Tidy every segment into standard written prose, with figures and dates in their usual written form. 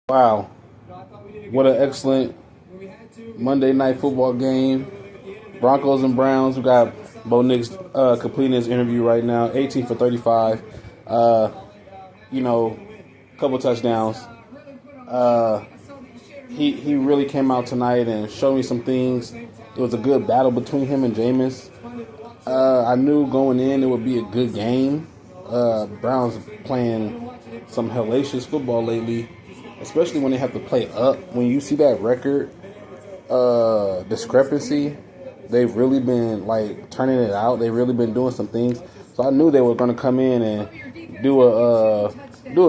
Wow, what an excellent Monday night football game. Broncos and Browns. We got Bo Nix completing his interview right now. 18 for 35. Uh, you know, couple touchdowns. Uh, he really came out tonight and showed me some things. It was a good battle between him and Jameis. I knew going in it would be a good game. Browns playing some hellacious football lately, especially when they have to play up. When you see that record discrepancy, they've really been like turning it out. They've really been doing some things. So I knew they were going to come in and do a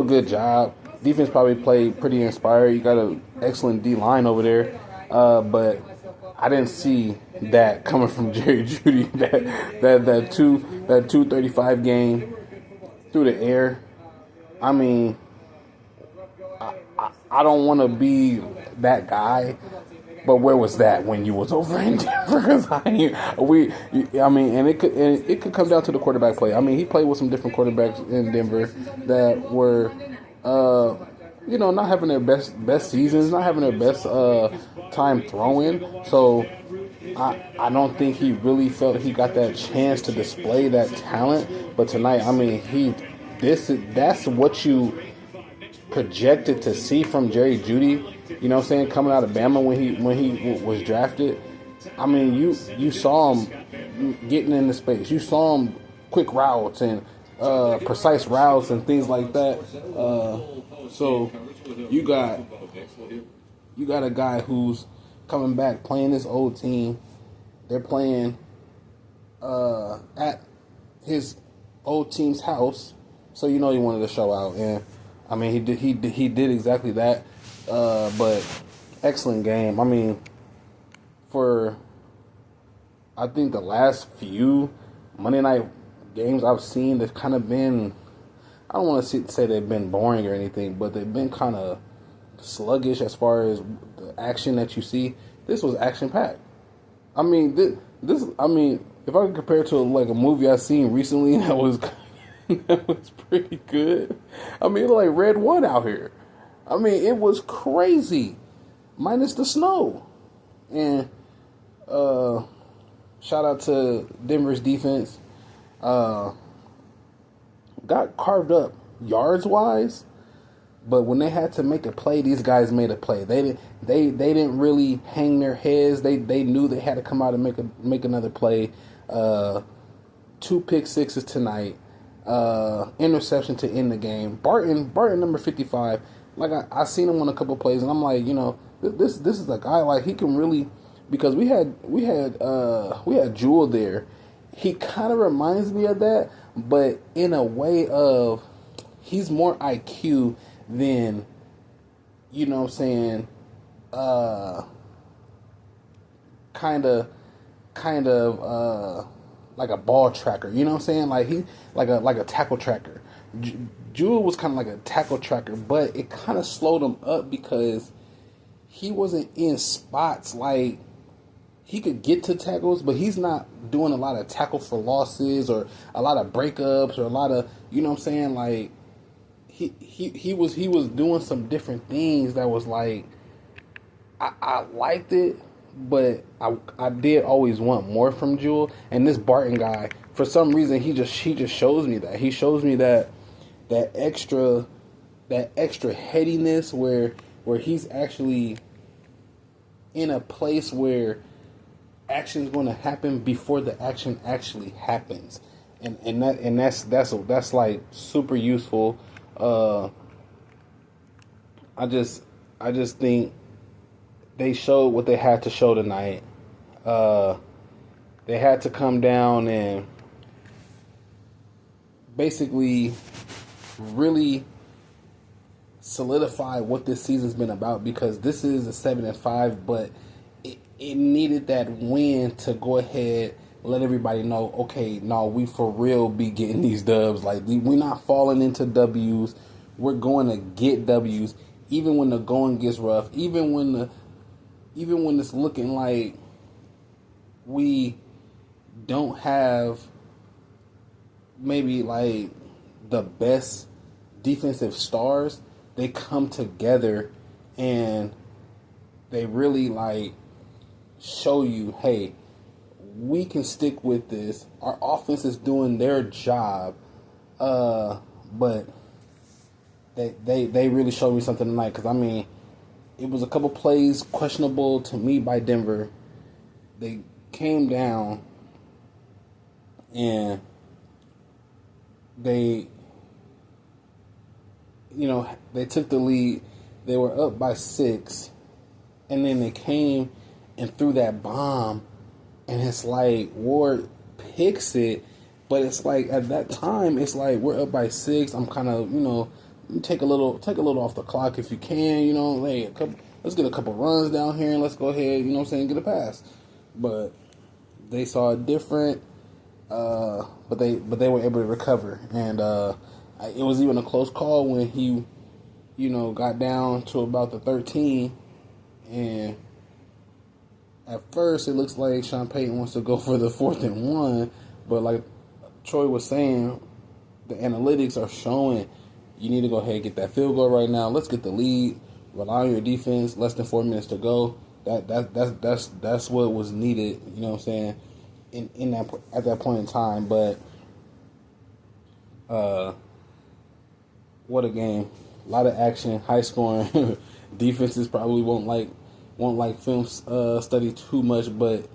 good job. Defense probably played pretty inspired. You got an excellent D line over there, but I didn't see that coming from Jerry Jeudy. That 235 game through the air. I mean, I don't want to be that guy, but where was that when you was over in Denver? And it could come down to the quarterback play. I mean, he played with some different quarterbacks in Denver that were, not having their best seasons, not having their best time throwing. So I don't think he really felt he got that chance to display that talent. But tonight, I mean, that's what you projected to see from Jerry Jeudy, you know what I'm saying, coming out of Bama when he was drafted. I mean, you saw him getting into space. You saw him quick routes and precise routes and things like that. So you got a guy who's coming back playing this old team. They're playing at his old team's house, so you know he wanted to show out, and I mean he did exactly that. But excellent game. I mean, I think the last few Monday night games I've seen, they've kind of been, I don't want to say they've been boring or anything, but they've been kind of sluggish as far as the action that you see. This was action packed. I mean, if I could compare it to like a movie I've seen recently that was that was pretty good. I mean, like Red One out here. I mean, it was crazy, minus the snow. And shout out to Denver's defense. Got carved up yards wise, but when they had to make a play, these guys made a play. They didn't really hang their heads. They knew they had to come out and make another play. 2 pick sixes tonight. Interception to end the game. Barton number 55. Like I seen him on a couple plays, and I'm like, this is a guy, like he can really, because we had Jewel there. He kind of reminds me of that, but in a way of he's more IQ than, you know what I'm saying, kind of like a ball tracker, you know what I'm saying? Like he like a tackle tracker. Jewel was kind of like a tackle tracker, but it kind of slowed him up because he wasn't in spots like he could get to tackles, but he's not doing a lot of tackle for losses or a lot of breakups or a lot of, you know what I'm saying? Like he was doing some different things that was like I liked it, but I did always want more from Jewel. And this Barton guy, for some reason, he just shows me that. He shows me that extra headiness where he's actually in a place where action's going to happen before the action actually happens, and that's like super useful. I just think they showed what they had to show tonight. They had to come down and basically really solidify what this season's been about, because this is a 7-5, but it needed that win to go ahead, let everybody know, okay, no, we for real be getting these dubs. Like, we're not falling into W's. We're going to get W's, even when the going gets rough, even when it's looking like we don't have maybe like the best defensive stars. They come together and they really like show you, hey, we can stick with this. Our offense is doing their job, but they really showed me something tonight. Because I mean, it was a couple plays questionable to me by Denver. They came down and they they took the lead. They were up by 6, and then they came and threw that bomb, and it's like Ward picks it, but it's like at that time it's like we're up by 6. I'm kind of take a little off the clock if you can. Hey, let's get a couple runs down here and let's go ahead. Get a pass. But they saw it different, but they were able to recover, and it was even a close call when he got down to about the 13, and at first it looks like Sean Payton wants to go for the 4th and 1, but like Troy was saying, the analytics are showing you need to go ahead and get that field goal right now. Let's get the lead. Rely on your defense. Less than 4 minutes to go. That's what was needed. You know what I'm saying? In that at that point in time, but what a game! A lot of action, high scoring. Defenses probably won't like film study too much, but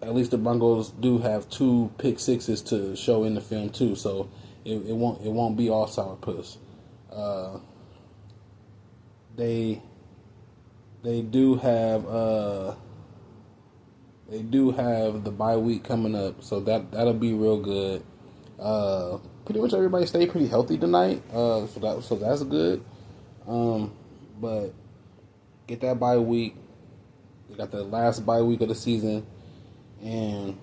at least the Broncos do have 2 pick sixes to show in the film too, so it won't be all sourpuss. They do have the bye week coming up, so that'll be real good. Pretty much everybody stayed pretty healthy tonight, so that's good. But get that bye week. They got the last bye week of the season, and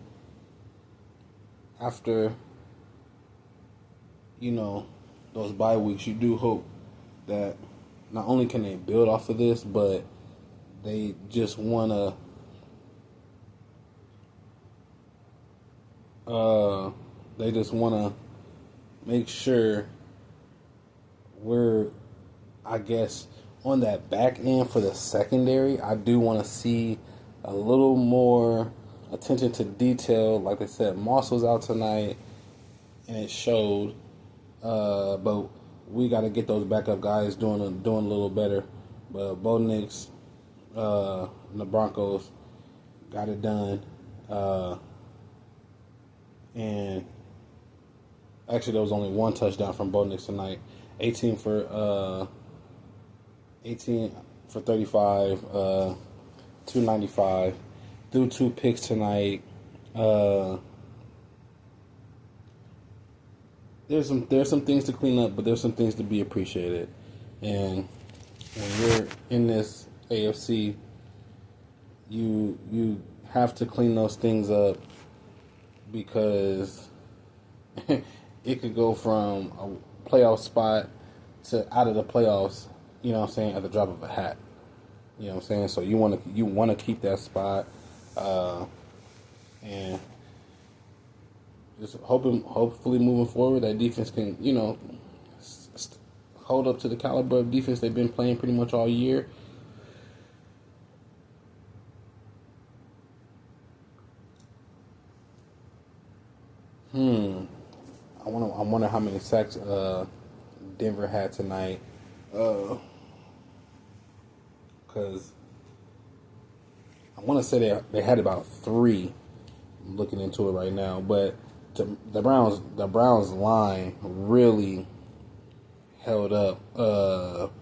after those bye weeks, you do hope that not only can they build off of this, but they just wanna make sure we're, I guess, on that back end for the secondary. I do want to see a little more attention to detail. Like I said, Moss was out tonight, and it showed. But we got to get those backup guys doing a little better. But Bo Nix, the Broncos, got it done. And actually, there was only 1 touchdown from Bo Nix tonight. 18 for 35, 295. Threw 2 picks tonight. There's some things to clean up, but there's some things to be appreciated. And when you're in this AFC, you have to clean those things up, because it could go from a playoff spot to out of the playoffs, at the drop of a hat. You know what I'm saying? So you want to keep that spot, and just hopefully moving forward, that defense can, hold up to the caliber of defense they've been playing pretty much all year. I wonder how many sacks Denver had tonight. Because I want to say they had about 3. I'm looking into it right now, but the Browns line really held up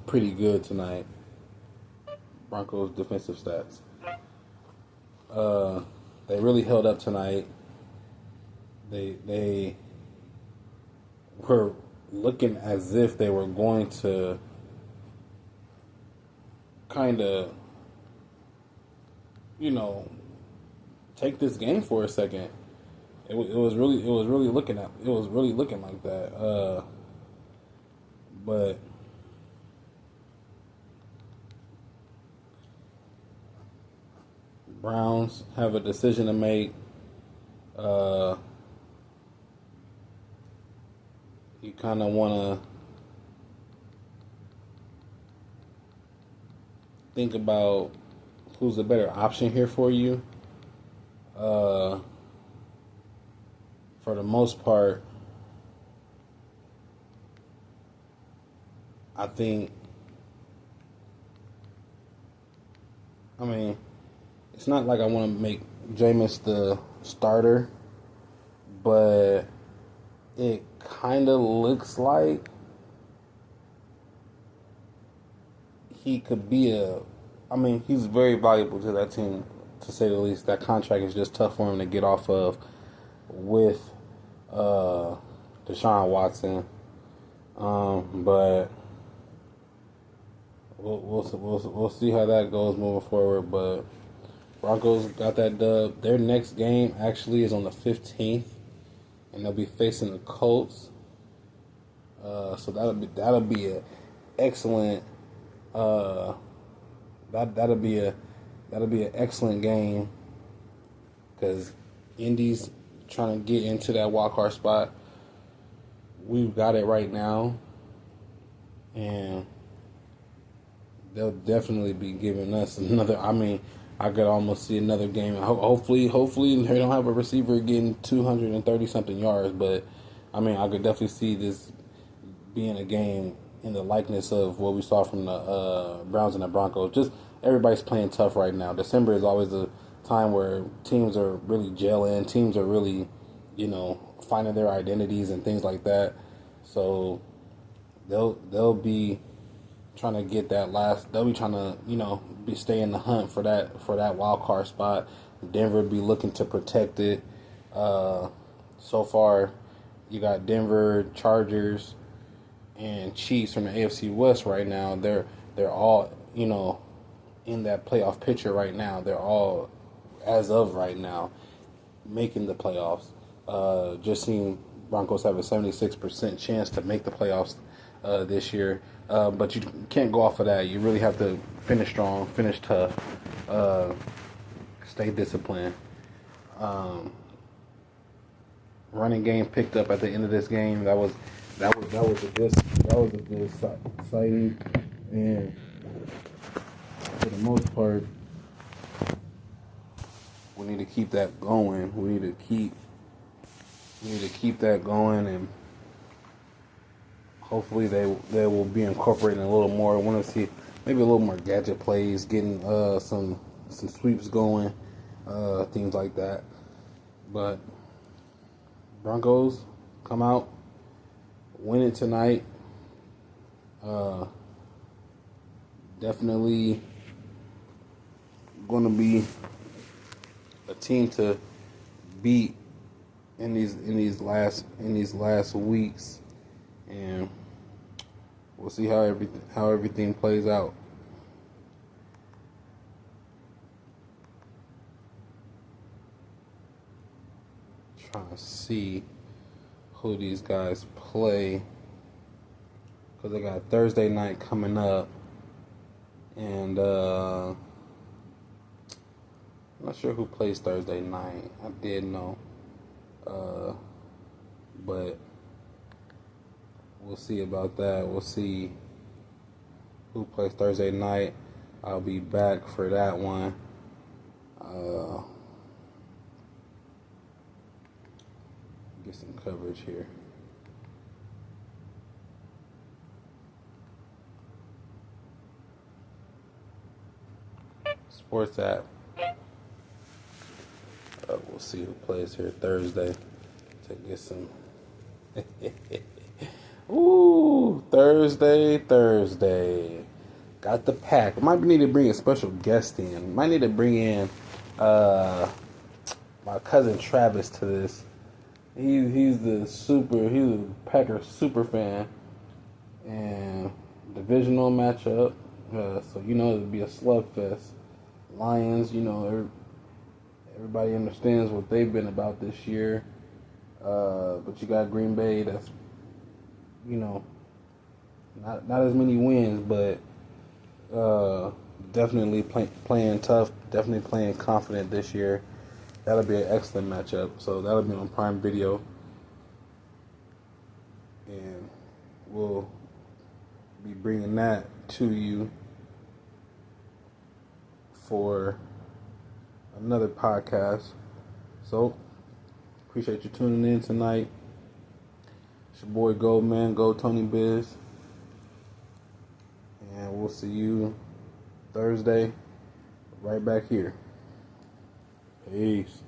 pretty good tonight. Broncos defensive stats. They really held up tonight. They were looking as if they were going to kind of, take this game for a second. It was really looking like that. But Browns have a decision to make. You kind of want think about who's the better option here for you, uh, for the most part, I think. I mean, it's not like I want to make Jameis the starter, but it kind of looks like he could be I mean, he's very valuable to that team, to say the least. That contract is just tough for him to get off of with Deshaun Watson. But we'll see how that goes moving forward. But Broncos got that dub. Their next game actually is on the 15th, and they'll be facing the Colts. So that'll be an excellent. That'll be an excellent game, because Indy's trying to get into that wild card spot. We've got it right now, and they'll definitely be giving us another. I mean, I could almost see another game. Hopefully they don't have a receiver getting 230 something yards, but I mean, I could definitely see this being a game in the likeness of what we saw from the Browns and the Broncos. Just everybody's playing tough right now. December is always a time where teams are really gelling. Teams are really, finding their identities and things like that. So they'll be trying to get that last. They'll be trying to stay in the hunt for that wild card spot. Denver be looking to protect it. So far, you got Denver, Chargers, and Chiefs from the AFC West right now. They're all in that playoff picture right now. They're all, as of right now, making the playoffs. Just seeing Broncos have a 76% chance to make the playoffs this year. But you can't go off of that. You really have to finish strong, finish tough, stay disciplined. Running game picked up at the end of this game. That was a good sighting, and for the most part, we need to keep that going. We need to keep that going, and hopefully they will be incorporating a little more. I want to see maybe a little more gadget plays, getting some sweeps going, things like that. But Broncos come out, win it tonight. Definitely going to be a team to beat in these last weeks, and we'll see how everything plays out. Trying to see who these guys play, because they got Thursday night coming up, and I'm not sure who plays Thursday night. I did know, but we'll see about that. We'll see who plays Thursday night. I'll be back for that one. Get some coverage here. Sports app. We'll see who plays here Thursday to get some. Ooh, Thursday. Got the pack. Might need to bring a special guest in. Might need to bring in my cousin Travis to this. He's a Packers super fan, and divisional matchup. So it'll be a slugfest. Lions, everybody understands what they've been about this year. But you got Green Bay, that's not as many wins, but definitely playing tough, definitely playing confident this year. That'll be an excellent matchup. So that'll be on Prime Video, and we'll be bringing that to you for another podcast. So, appreciate you tuning in tonight. It's your boy Goldman, Go Tony Biz. And we'll see you Thursday right back here. Peace.